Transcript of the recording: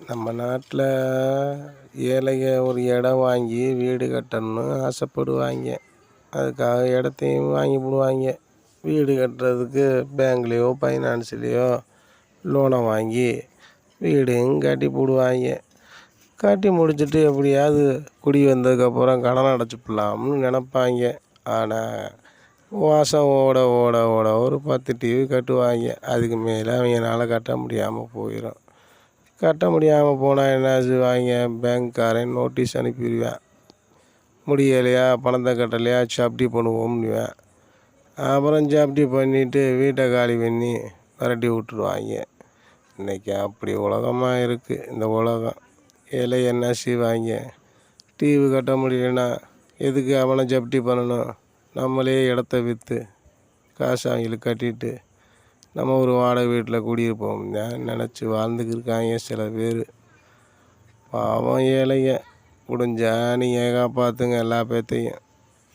நம்ம நாட்டில் ஏழைங்க ஒரு இடம் வாங்கி வீடு கட்டணும்னு ஆசைப்படுவாங்க. அதுக்காக இடத்தையும் வாங்கி போடுவாங்க. வீடு கட்டுறதுக்கு பேங்க்லேயோ ஃபைனான்ஸ்லேயோ லோனை வாங்கி வீடையும் கட்டி போடுவாங்க. கட்டி முடிச்சுட்டு எப்படியாவது குடி வந்ததுக்கப்புறம் கடனை அடைச்சிப்புடலாம்னு நினப்பாங்க. ஆனால் மாதம் ஓட ஓட ஓட ஒரு 10 டிவி கட்டுவாங்க. அதுக்கு மேலே அவங்களால கட்ட முடியாமல் போயிடும். கட்ட முடியாமல் போனால் என்ன செய்வாங்க, பேங்க்காரன் நோட்டீஸ் அனுப்பிடுவேன். முடியலையா, பணத்தை கட்டலையா, ஜப்தி பண்ணுவோம்னுவேன். அப்புறம் ஜப்தி பண்ணிவிட்டு வீட்டை காலி பண்ணி விரட்டி விட்டுருவாங்க. இன்றைக்கி அப்படி உலகமாக இருக்குது இந்த உலகம். ஏழை என்ன செய்வாங்க, டிவி கட்ட முடியலன்னா எதுக்கு அவனை ஜப்தி பண்ணணும், நம்மளே இடத்த விற்று காசு அவங்களுக்கு கட்டிட்டு நம்ம ஒரு வாடகை வீட்டில் குடியிருப்போம் நினச்சி வாழ்ந்துக்கிருக்காங்க சில பேர். பாவம் ஏழைங்க. முடிஞ்சா நீங்கள் காப்பாற்றுங்க எல்லா பேர்த்தையும்.